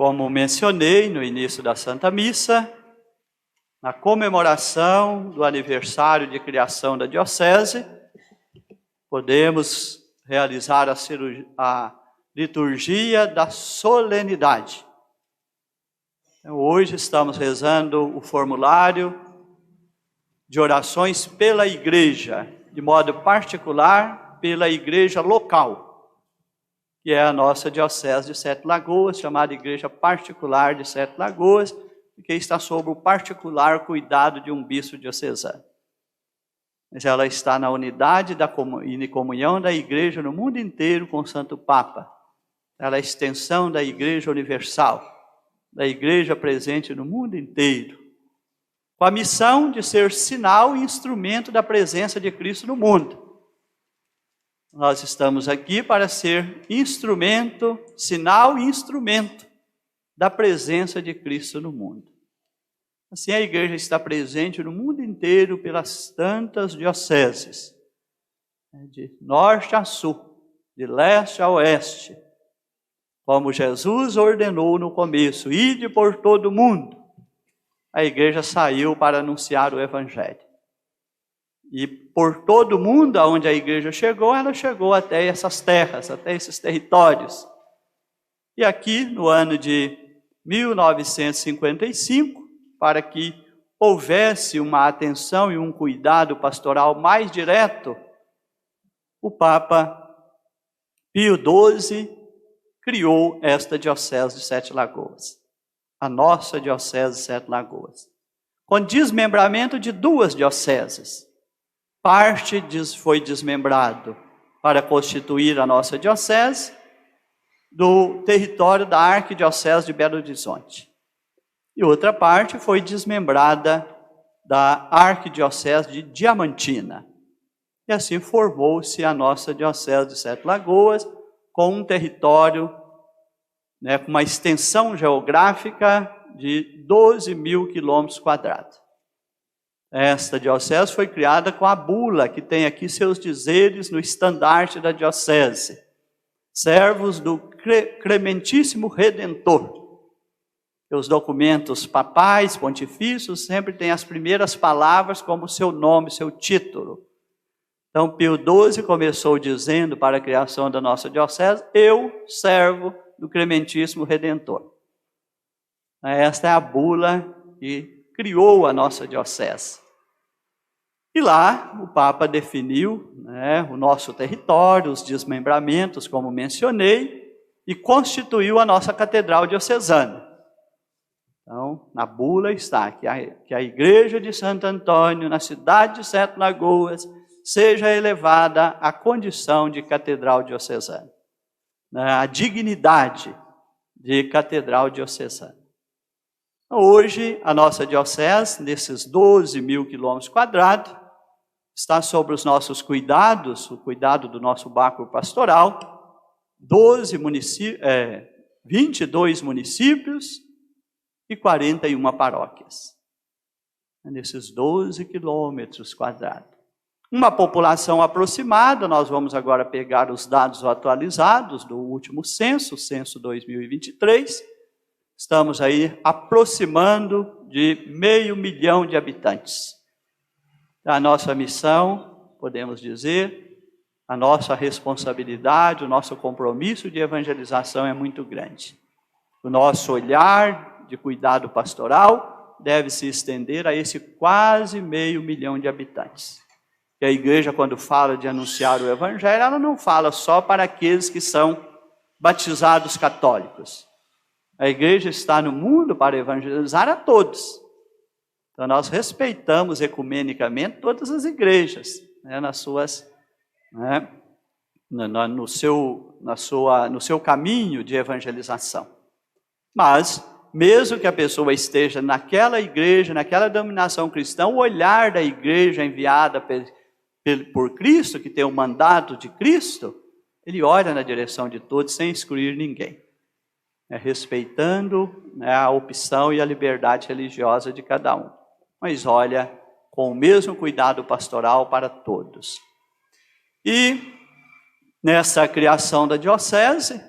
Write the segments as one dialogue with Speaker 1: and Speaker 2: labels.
Speaker 1: Como mencionei no início da Santa Missa, na comemoração do aniversário de criação da Diocese, podemos realizar a liturgia da solenidade. Então, hoje estamos rezando o formulário de orações pela igreja, de modo particular pela igreja local, que é a nossa Diocese de Sete Lagoas, chamada Igreja Particular de Sete Lagoas, que está sob o particular cuidado de um bispo diocesano. Mas ela está na unidade e comunhão da igreja no mundo inteiro com o Santo Papa. Ela é a extensão da Igreja Universal, da igreja presente no mundo inteiro, com a missão de ser sinal e instrumento da presença de Cristo no mundo. Nós estamos aqui para ser instrumento, sinal e instrumento da presença de Cristo no mundo. Assim, a igreja está presente no mundo inteiro pelas tantas dioceses, de norte a sul, de leste a oeste, como Jesus ordenou no começo: ide por todo o mundo. A igreja saiu para anunciar o Evangelho. E por todo o mundo aonde a igreja chegou, ela chegou até essas terras, até esses territórios. E aqui, no ano de 1955, para que houvesse uma atenção e um cuidado pastoral mais direto, o Papa Pio XII criou esta Diocese de Sete Lagoas, a nossa Diocese de Sete Lagoas, com desmembramento de duas dioceses. Parte foi desmembrado para constituir a nossa diocese do território da Arquidiocese de Belo Horizonte. E outra parte foi desmembrada da Arquidiocese de Diamantina. E assim formou-se a nossa Diocese de Sete Lagoas, com um território, com uma extensão geográfica de 12 mil quilômetros quadrados. Esta diocese foi criada com a bula, que tem aqui seus dizeres no estandarte da diocese. Servos do Clementíssimo Redentor. Os documentos papais, pontifícios, sempre têm as primeiras palavras como seu nome, seu título. Então, Pio XII começou dizendo para a criação da nossa diocese: eu, servo do Clementíssimo Redentor. Esta é a bula que criou a nossa diocese. E lá o Papa definiu o nosso território, os desmembramentos, como mencionei, e constituiu a nossa Catedral Diocesana. Então, na bula está que a Igreja de Santo Antônio, na cidade de Sete Lagoas, seja elevada à condição de Catedral Diocesana, a dignidade de Catedral Diocesana. Hoje, a nossa diocese, nesses 12 mil quilômetros quadrados, está sob os nossos cuidados, o cuidado do nosso báculo pastoral, 22 municípios e 41 paróquias. Nesses 12 quilômetros quadrados. Uma população aproximada, nós vamos agora pegar os dados atualizados do último censo, censo 2023, estamos aí aproximando de 500 mil de habitantes. A nossa missão, podemos dizer, a nossa responsabilidade, o nosso compromisso de evangelização é muito grande. O nosso olhar de cuidado pastoral deve se estender a esse quase 500 mil de habitantes. E a igreja, quando fala de anunciar o Evangelho, ela não fala só para aqueles que são batizados católicos. A igreja está no mundo para evangelizar a todos. Então, nós respeitamos ecumenicamente todas as igrejas, no seu caminho de evangelização. Mas, mesmo que a pessoa esteja naquela igreja, naquela denominação cristã, o olhar da igreja enviada por Cristo, que tem o mandato de Cristo, ele olha na direção de todos sem excluir ninguém, respeitando a opção e a liberdade religiosa de cada um. Mas olha com o mesmo cuidado pastoral para todos. E nessa criação da diocese,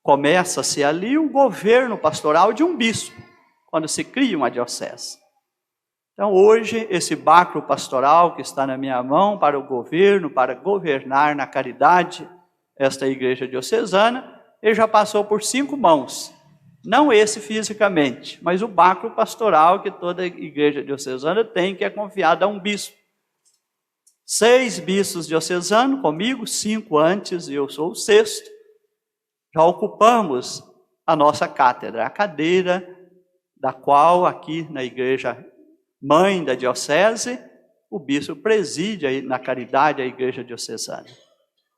Speaker 1: começa-se ali o governo pastoral de um bispo, quando se cria uma diocese. Então hoje esse báculo pastoral que está na minha mão para o governo, para governar na caridade esta igreja diocesana, ele já passou por 5 mãos. Não esse fisicamente, mas o báculo pastoral que toda igreja diocesana tem, que é confiado a um bispo. 6 bispos diocesanos comigo, 5 antes e eu sou o 6º. Já ocupamos a nossa cátedra, a cadeira da qual aqui na igreja mãe da diocese, o bispo preside aí na caridade a igreja diocesana.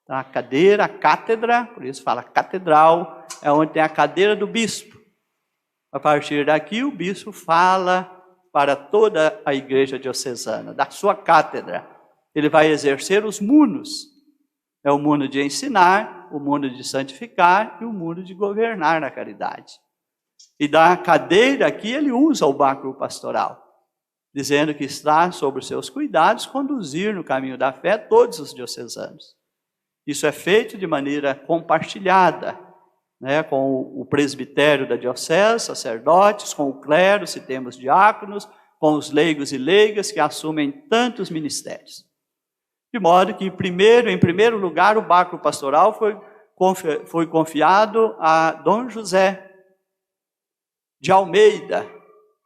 Speaker 1: Então, a cadeira, a cátedra, por isso fala catedral, é onde tem a cadeira do bispo. A partir daqui o bispo fala para toda a igreja diocesana, da sua cátedra. Ele vai exercer os munos. É o muno de ensinar, o muno de santificar e o muno de governar na caridade. E da cadeira aqui ele usa o báculo pastoral, dizendo que está sobre os seus cuidados conduzir no caminho da fé todos os diocesanos. Isso é feito de maneira compartilhada, né, com o presbitério da diocese, sacerdotes, com o clero, se temos diáconos, com os leigos e leigas que assumem tantos ministérios. De modo que, em primeiro lugar, o báculo pastoral foi confiado a Dom José de Almeida,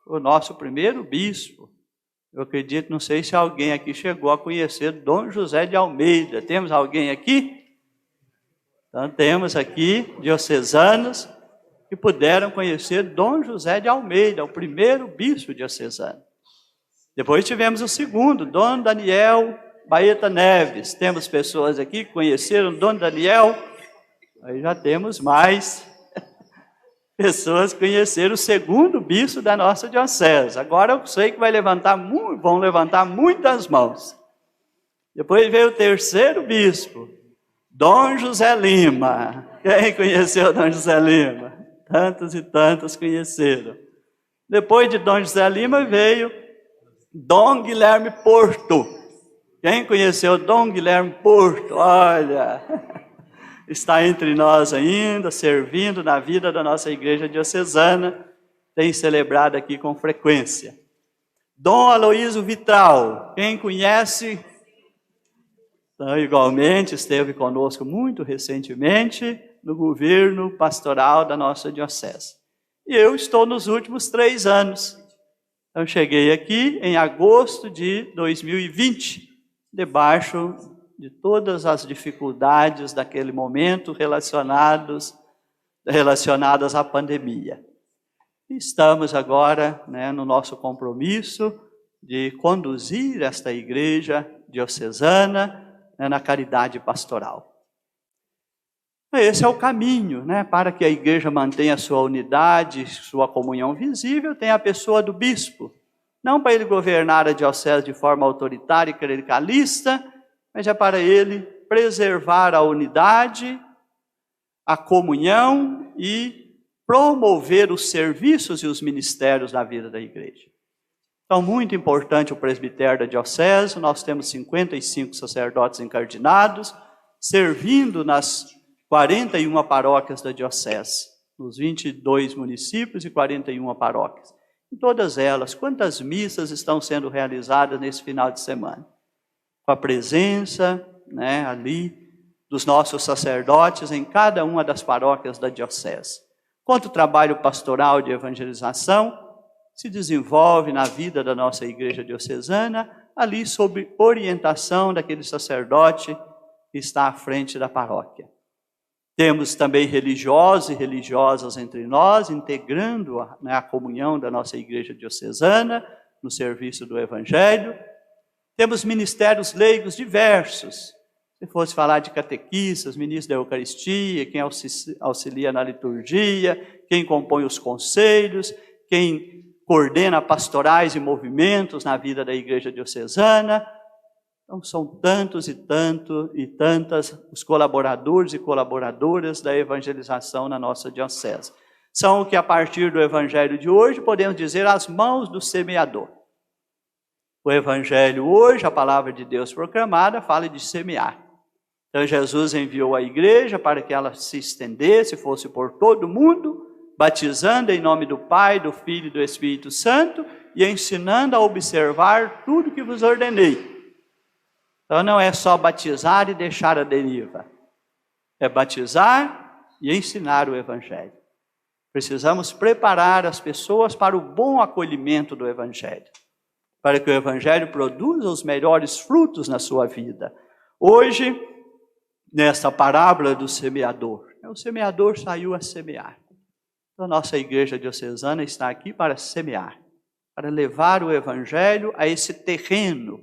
Speaker 1: o nosso primeiro bispo. Eu acredito, não sei se alguém aqui chegou a conhecer Dom José de Almeida. Temos alguém aqui? Então, temos aqui diocesanos que puderam conhecer Dom José de Almeida, o primeiro bispo diocesano. Depois tivemos o segundo, Dom Daniel Baeta Neves. Temos pessoas aqui que conheceram Dom Daniel. Aí já temos mais pessoas que conheceram o segundo bispo da nossa diocese. Agora eu sei que vão levantar muitas mãos. Depois veio o terceiro bispo, Dom José Lima. Quem conheceu Dom José Lima? Tantos e tantos conheceram. Depois de Dom José Lima veio Dom Guilherme Porto. Quem conheceu Dom Guilherme Porto? Olha, está entre nós ainda, servindo na vida da nossa igreja diocesana, tem celebrado aqui com frequência. Dom Aloísio Vitral, quem conhece? Então, igualmente, esteve conosco muito recentemente no governo pastoral da nossa diocese. E eu estou nos últimos 3 anos. Então, cheguei aqui em agosto de 2020, debaixo de todas as dificuldades daquele momento relacionadas à pandemia. Estamos agora, né, no nosso compromisso de conduzir esta igreja diocesana, né, na caridade pastoral. Esse é o caminho, né, para que a igreja mantenha sua unidade, sua comunhão visível, tem a pessoa do bispo. Não para ele governar a diocese de forma autoritária e clericalista, mas é para ele preservar a unidade, a comunhão e promover os serviços e os ministérios na vida da igreja. Então, muito importante o presbitério da diocese, nós temos 55 sacerdotes encardinados, servindo nas 41 paróquias da diocese, nos 22 municípios e 41 paróquias. Em todas elas, quantas missas estão sendo realizadas nesse final de semana? Com a presença, né, ali dos nossos sacerdotes em cada uma das paróquias da diocese. Quanto trabalho pastoral de evangelização se desenvolve na vida da nossa igreja diocesana, ali sob orientação daquele sacerdote que está à frente da paróquia. Temos também religiosos e religiosas entre nós, integrando a comunhão da nossa igreja diocesana no serviço do Evangelho. Temos ministérios leigos diversos. Se fosse falar de catequistas, ministros da Eucaristia, quem auxilia na liturgia, quem compõe os conselhos, quem coordena pastorais e movimentos na vida da igreja diocesana. Então, são tantos e tantas os colaboradores e colaboradoras da evangelização na nossa diocese. São o que, a partir do evangelho de hoje, podemos dizer as mãos do semeador. O evangelho hoje, a palavra de Deus proclamada, fala de semear. Então Jesus enviou a igreja para que ela se estendesse, fosse por todo mundo, batizando em nome do Pai, do Filho e do Espírito Santo e ensinando a observar tudo que vos ordenei. Então não é só batizar e deixar a deriva. É batizar e ensinar o Evangelho. Precisamos preparar as pessoas para o bom acolhimento do Evangelho, para que o Evangelho produza os melhores frutos na sua vida. Hoje, nesta parábola do semeador, o semeador saiu a semear. Então, nossa igreja diocesana está aqui para semear, para levar o Evangelho a esse terreno.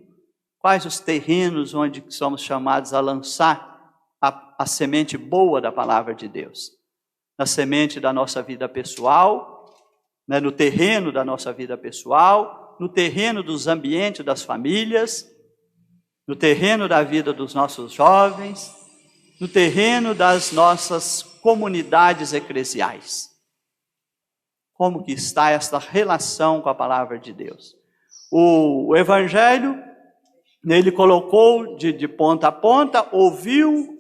Speaker 1: Quais os terrenos onde somos chamados a lançar a semente boa da palavra de Deus? Na semente da nossa vida pessoal, né, no terreno da nossa vida pessoal, no terreno dos ambientes das famílias, no terreno da vida dos nossos jovens, no terreno das nossas comunidades eclesiais. Como que está esta relação com a palavra de Deus? O Evangelho, ele colocou de ponta a ponta, ouviu.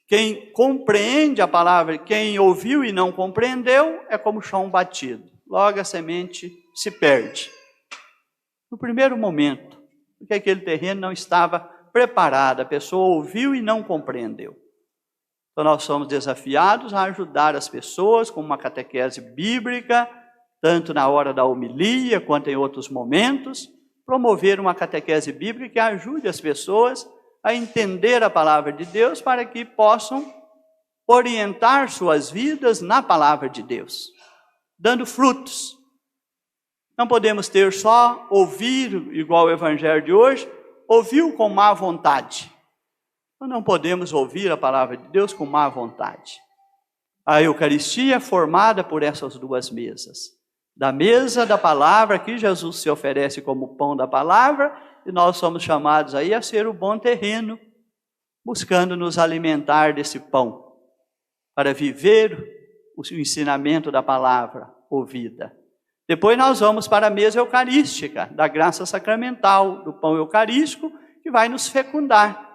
Speaker 1: Quem compreende a palavra, quem ouviu e não compreendeu, é como chão batido. Logo a semente se perde. No primeiro momento, porque aquele terreno não estava preparado, a pessoa ouviu e não compreendeu. Então nós somos desafiados a ajudar as pessoas com uma catequese bíblica, tanto na hora da homilia quanto em outros momentos, promover uma catequese bíblica que ajude as pessoas a entender a palavra de Deus para que possam orientar suas vidas na palavra de Deus, dando frutos. Não podemos ter só ouvir, igual o Evangelho de hoje, ouviu com má vontade. Não podemos ouvir a palavra de Deus com má vontade. A Eucaristia é formada por essas duas mesas. Da mesa da palavra, que Jesus se oferece como pão da palavra, e nós somos chamados aí a ser o bom terreno, buscando nos alimentar desse pão, para viver o ensinamento da palavra ouvida. Depois nós vamos para a mesa eucarística, da graça sacramental, do pão eucarístico, que vai nos fecundar.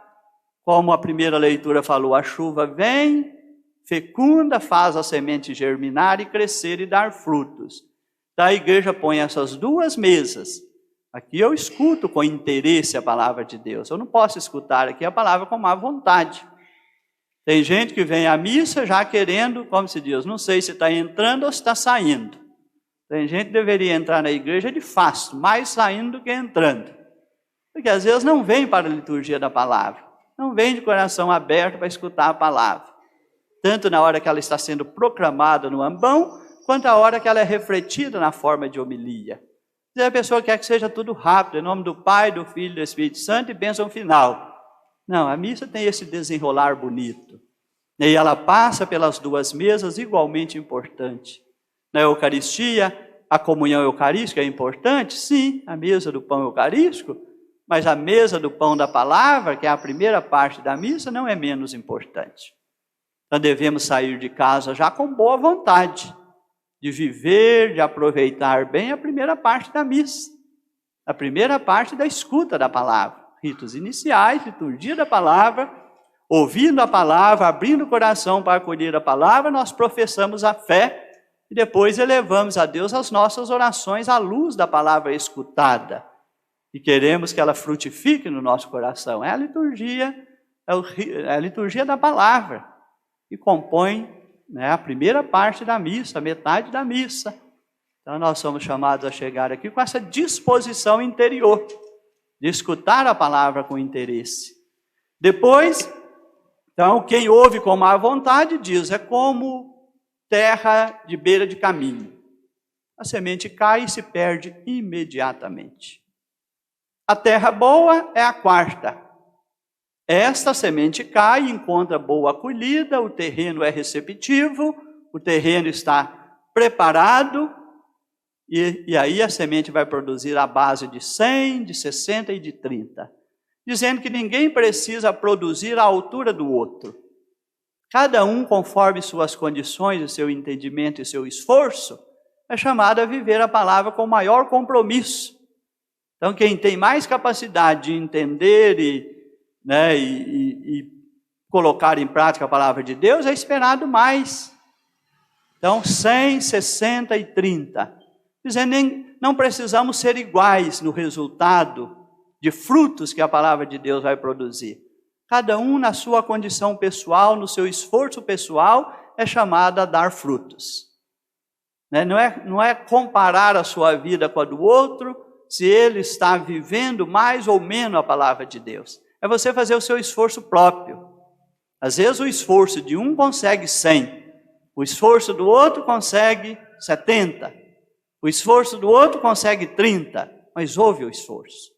Speaker 1: Como a primeira leitura falou, a chuva vem, fecunda, faz a semente germinar e crescer e dar frutos. Então a igreja põe essas duas mesas. Aqui eu escuto com interesse a palavra de Deus. Eu não posso escutar aqui a palavra com má vontade. Tem gente que vem à missa já querendo, como se diz, não sei se está entrando ou se está saindo. Tem gente que deveria entrar na igreja de fasto, mais saindo do que entrando. Porque às vezes não vem para a liturgia da palavra. Não vem de coração aberto para escutar a palavra. Tanto na hora que ela está sendo proclamada no ambão, quanto a hora que ela é refletida na forma de homilia. A pessoa quer que seja tudo rápido, em nome do Pai, do Filho e do Espírito Santo e bênção final. Não, a missa tem esse desenrolar bonito. E ela passa pelas duas mesas igualmente importante. Na Eucaristia, a comunhão eucarística é importante? Sim, a mesa do pão eucarístico, mas a mesa do pão da palavra, que é a primeira parte da missa, não é menos importante. Então devemos sair de casa já com boa vontade, de viver, de aproveitar bem a primeira parte da missa, a primeira parte da escuta da palavra, ritos iniciais, liturgia da palavra, ouvindo a palavra, abrindo o coração para acolher a palavra, nós professamos a fé e depois elevamos a Deus as nossas orações à luz da palavra escutada e queremos que ela frutifique no nosso coração. É a liturgia da palavra que compõe a primeira parte da missa, a metade da missa. Então nós somos chamados a chegar aqui com essa disposição interior, de escutar a palavra com interesse. Depois, então, quem ouve com má vontade diz, é como terra de beira de caminho. A semente cai e se perde imediatamente. A terra boa é a quarta. Esta semente cai, encontra boa acolhida, o terreno é receptivo, o terreno está preparado, e aí a semente vai produzir a base de 100, de 60 e de 30. Dizendo que ninguém precisa produzir à altura do outro. Cada um, conforme suas condições, o seu entendimento e seu esforço, é chamado a viver a palavra com maior compromisso. Então quem tem mais capacidade de entender e colocar em prática a palavra de Deus, é esperado mais. Então, 100, 60 e 30. Dizendo, não precisamos ser iguais no resultado de frutos que a palavra de Deus vai produzir. Cada um na sua condição pessoal, no seu esforço pessoal, é chamado a dar frutos. Não é comparar a sua vida com a do outro, se ele está vivendo mais ou menos a palavra de Deus. É você fazer o seu esforço próprio. Às vezes o esforço de um consegue 100, o esforço do outro consegue 70, o esforço do outro consegue 30, mas houve o esforço,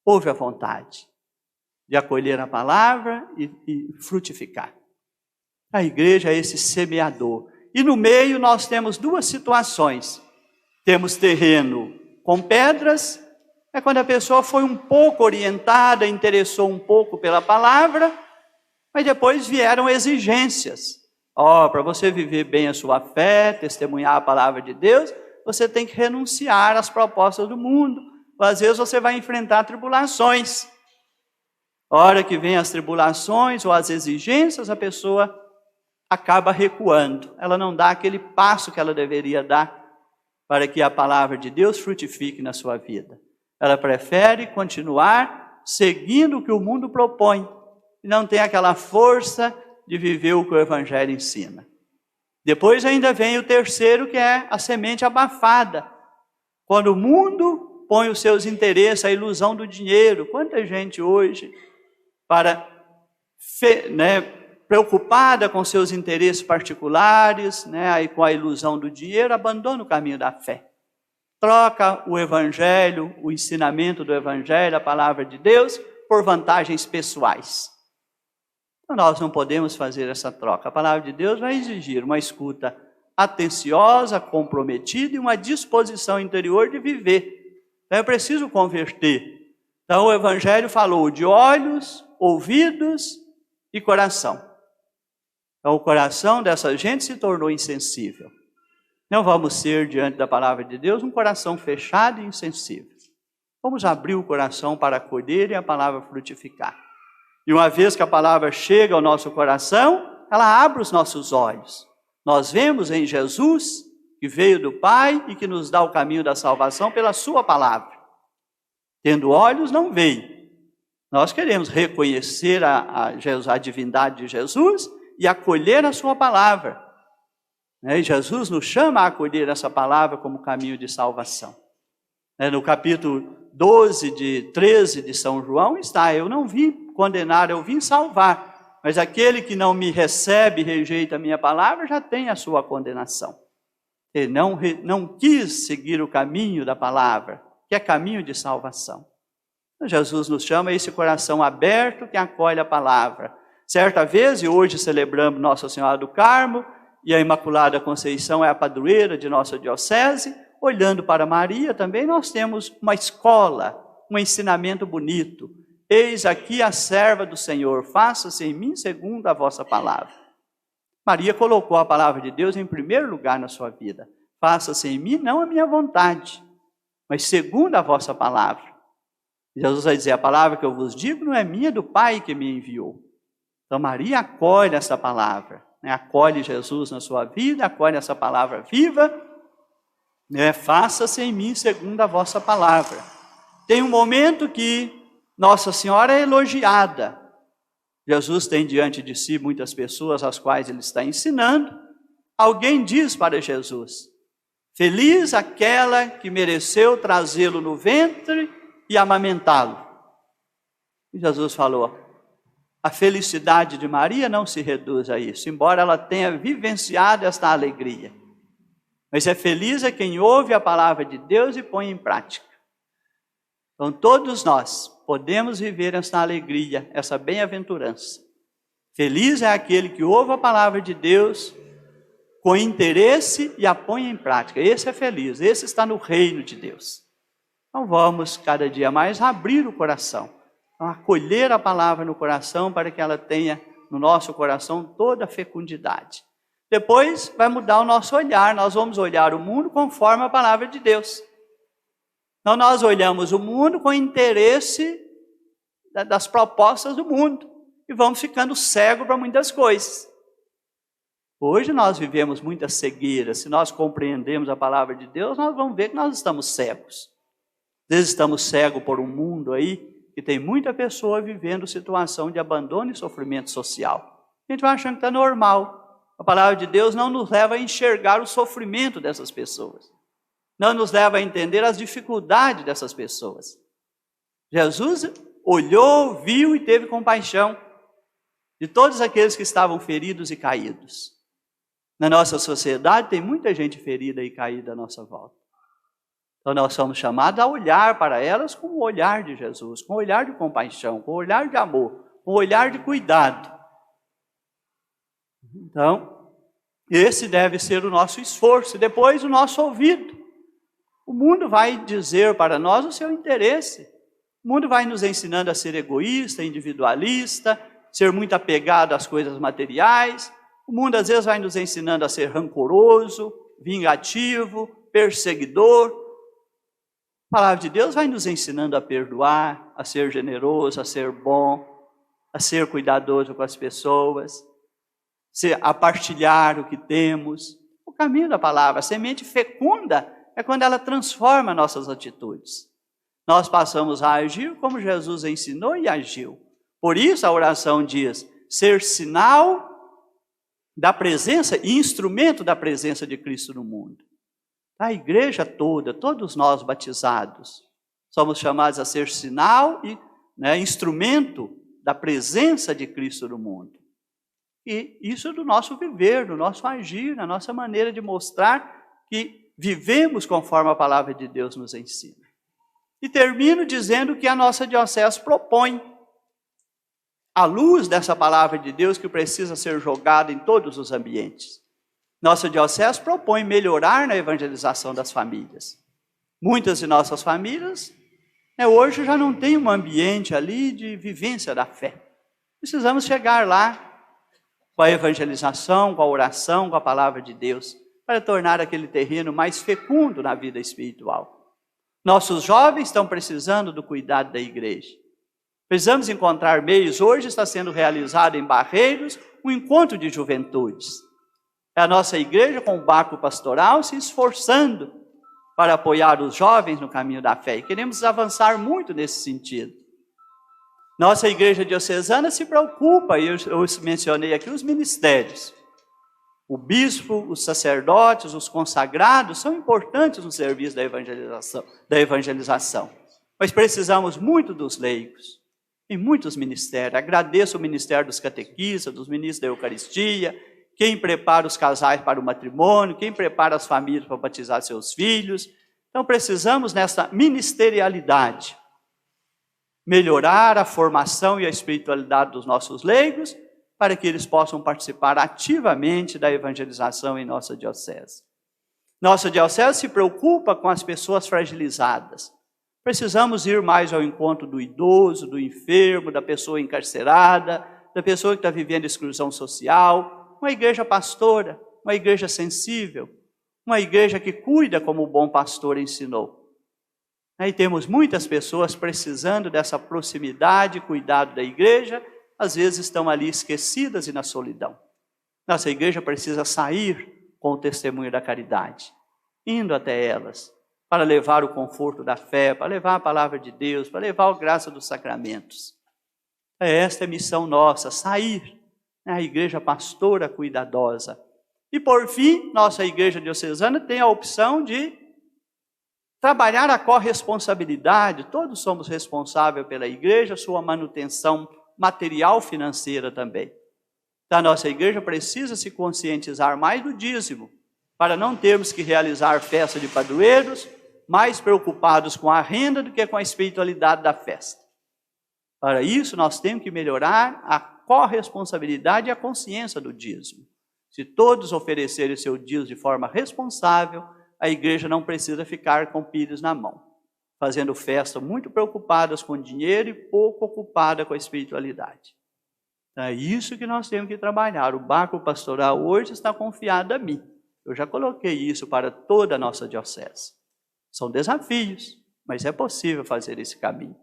Speaker 1: houve a vontade de acolher a palavra e frutificar. A igreja é esse semeador. E no meio nós temos duas situações. Temos terreno com pedras, é quando a pessoa foi um pouco orientada, interessou um pouco pela palavra, mas depois vieram exigências. Para você viver bem a sua fé, testemunhar a palavra de Deus, você tem que renunciar às propostas do mundo. Às vezes você vai enfrentar tribulações. A hora que vem as tribulações ou as exigências, a pessoa acaba recuando. Ela não dá aquele passo que ela deveria dar para que a palavra de Deus frutifique na sua vida. Ela prefere continuar seguindo o que o mundo propõe e não tem aquela força de viver o que o Evangelho ensina. Depois ainda vem o terceiro, que é a semente abafada. Quando o mundo põe os seus interesses, a ilusão do dinheiro. Quanta gente hoje, preocupada com seus interesses particulares, aí com a ilusão do dinheiro, abandona o caminho da fé. Troca o Evangelho, o ensinamento do Evangelho, a palavra de Deus, por vantagens pessoais. Então nós não podemos fazer essa troca. A palavra de Deus vai exigir uma escuta atenciosa, comprometida e uma disposição interior de viver. Então é preciso converter. Então o Evangelho falou de olhos, ouvidos e coração. Então o coração dessa gente se tornou insensível. Não vamos ser, diante da palavra de Deus, um coração fechado e insensível. Vamos abrir o coração para acolher e a palavra frutificar. E uma vez que a palavra chega ao nosso coração, ela abre os nossos olhos. Nós vemos em Jesus, que veio do Pai e que nos dá o caminho da salvação pela sua palavra. Tendo olhos, não veio. Nós queremos reconhecer a divindade de Jesus e acolher a sua palavra. E Jesus nos chama a acolher essa palavra como caminho de salvação. No capítulo 13 de São João está: eu não vim condenar, eu vim salvar. Mas aquele que não me recebe e rejeita a minha palavra já tem a sua condenação. Ele não quis seguir o caminho da palavra, que é caminho de salvação. Então, Jesus nos chama a esse coração aberto que acolhe a palavra. Certa vez, e hoje celebramos Nossa Senhora do Carmo, e a Imaculada Conceição é a padroeira de nossa diocese, olhando para Maria também nós temos uma escola, um ensinamento bonito. Eis aqui a serva do Senhor, faça-se em mim segundo a vossa palavra. Maria colocou a palavra de Deus em primeiro lugar na sua vida. Faça-se em mim, não a minha vontade, mas segundo a vossa palavra. Jesus vai dizer: a palavra que eu vos digo não é minha, é do Pai que me enviou. Então Maria acolhe essa palavra, acolhe Jesus na sua vida, acolhe essa palavra viva, faça-se em mim segundo a vossa palavra. Tem um momento que Nossa Senhora é elogiada. Jesus tem diante de si muitas pessoas às quais ele está ensinando. Alguém diz para Jesus: feliz aquela que mereceu trazê-lo no ventre e amamentá-lo. E Jesus falou: a felicidade de Maria não se reduz a isso, embora ela tenha vivenciado esta alegria. Mas é feliz quem ouve a palavra de Deus e põe em prática. Então todos nós podemos viver essa alegria, essa bem-aventurança. Feliz é aquele que ouve a palavra de Deus com interesse e a põe em prática. Esse é feliz, esse está no reino de Deus. Então vamos cada dia mais abrir o coração, acolher a palavra no coração para que ela tenha no nosso coração toda a fecundidade. Depois vai mudar o nosso olhar, nós vamos olhar o mundo conforme a palavra de Deus. Então nós olhamos o mundo com interesse das propostas do mundo. e vamos ficando cegos para muitas coisas. Hoje nós vivemos muita cegueira. Se nós compreendemos a palavra de Deus, nós vamos ver que nós estamos cegos. Às vezes estamos cegos por um mundo aí que tem muita pessoa vivendo situação de abandono e sofrimento social. A gente vai achando que está normal. A palavra de Deus não nos leva a enxergar o sofrimento dessas pessoas. Não nos leva a entender as dificuldades dessas pessoas. Jesus olhou, viu e teve compaixão de todos aqueles que estavam feridos e caídos. Na nossa sociedade tem muita gente ferida e caída à nossa volta. Então nós somos chamados a olhar para elas com o olhar de Jesus, com o olhar de compaixão, com o olhar de amor, com o olhar de cuidado. Então, esse deve ser o nosso esforço, e depois o nosso ouvido. O mundo vai dizer para nós o seu interesse. O mundo vai nos ensinando a ser egoísta, individualista, ser muito apegado às coisas materiais. O mundo às vezes vai nos ensinando a ser rancoroso, vingativo, perseguidor. A palavra de Deus vai nos ensinando a perdoar, a ser generoso, a ser bom, a ser cuidadoso com as pessoas, a partilhar o que temos. O caminho da palavra, a semente fecunda, é quando ela transforma nossas atitudes. Nós passamos a agir como Jesus ensinou e agiu. Por isso a oração diz, ser sinal da presença e instrumento da presença de Cristo no mundo. A igreja toda, todos nós batizados, somos chamados a ser sinal e instrumento da presença de Cristo no mundo. E isso do nosso viver, do nosso agir, na nossa maneira de mostrar que vivemos conforme a palavra de Deus nos ensina. E termino dizendo que a nossa diocese propõe, à luz dessa palavra de Deus que precisa ser jogada em todos os ambientes. Nossa diocese propõe melhorar na evangelização das famílias. Muitas de nossas famílias, hoje já não tem um ambiente ali de vivência da fé. Precisamos chegar lá com a evangelização, com a oração, com a palavra de Deus, para tornar aquele terreno mais fecundo na vida espiritual. Nossos jovens estão precisando do cuidado da igreja. Precisamos encontrar meios. Hoje está sendo realizado em Barreiros um encontro de juventudes. É a nossa igreja com o Baco Pastoral se esforçando para apoiar os jovens no caminho da fé. E queremos avançar muito nesse sentido. Nossa igreja diocesana se preocupa, e eu mencionei aqui os ministérios. O bispo, os sacerdotes, os consagrados são importantes no serviço da evangelização. Mas precisamos muito dos leigos. Em muitos ministérios. Agradeço o ministério dos catequistas, dos ministros da Eucaristia, quem prepara os casais para o matrimônio, quem prepara as famílias para batizar seus filhos. Então precisamos nessa ministerialidade melhorar a formação e a espiritualidade dos nossos leigos para que eles possam participar ativamente da evangelização em nossa diocese. Nossa diocese se preocupa com as pessoas fragilizadas. Precisamos ir mais ao encontro do idoso, do enfermo, da pessoa encarcerada, da pessoa que está vivendo exclusão social. Uma igreja pastora, uma igreja sensível, uma igreja que cuida como o bom pastor ensinou. Aí temos muitas pessoas precisando dessa proximidade e cuidado da igreja, às vezes estão ali esquecidas e na solidão. Nossa igreja precisa sair com o testemunho da caridade, indo até elas, para levar o conforto da fé, para levar a palavra de Deus, para levar a graça dos sacramentos. Esta é a missão nossa, sair, a igreja pastora cuidadosa. E por fim, nossa igreja diocesana tem a opção de trabalhar a corresponsabilidade. Todos somos responsáveis pela igreja, sua manutenção material financeira também. Então, a nossa igreja precisa se conscientizar mais do dízimo, para não termos que realizar festa de padroeiros, mais preocupados com a renda do que com a espiritualidade da festa. Para isso, nós temos que melhorar a corresponsabilidade e a consciência do dízimo. Se todos oferecerem seu dízimo de forma responsável, a igreja não precisa ficar com pires na mão, fazendo festa muito preocupadas com dinheiro e pouco ocupada com a espiritualidade. É isso que nós temos que trabalhar. O Baco Pastoral hoje está confiado a mim. Eu já coloquei isso para toda a nossa diocese. São desafios, mas é possível fazer esse caminho.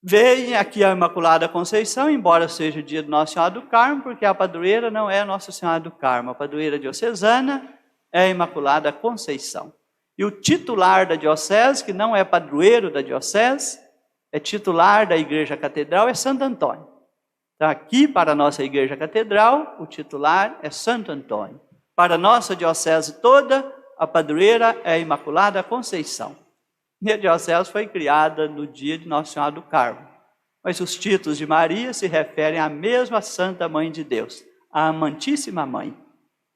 Speaker 1: Vem aqui a Imaculada Conceição, embora seja o dia de Nossa Senhora do Carmo, porque a padroeira não é Nossa Senhora do Carmo. A padroeira diocesana é a Imaculada Conceição. E o titular da diocese, que não é padroeiro da diocese, é titular da Igreja Catedral, é Santo Antônio. Então, aqui para a nossa Igreja Catedral, o titular é Santo Antônio. Para a nossa diocese toda, a padroeira é a Imaculada Conceição. E a diocese foi criada no dia de Nossa Senhora do Carmo. Mas os títulos de Maria se referem à mesma Santa Mãe de Deus, a Amantíssima Mãe.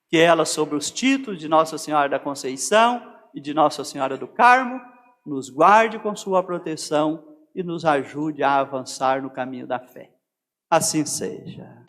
Speaker 1: Que ela, sobre os títulos de Nossa Senhora da Conceição e de Nossa Senhora do Carmo, nos guarde com sua proteção e nos ajude a avançar no caminho da fé. Assim seja.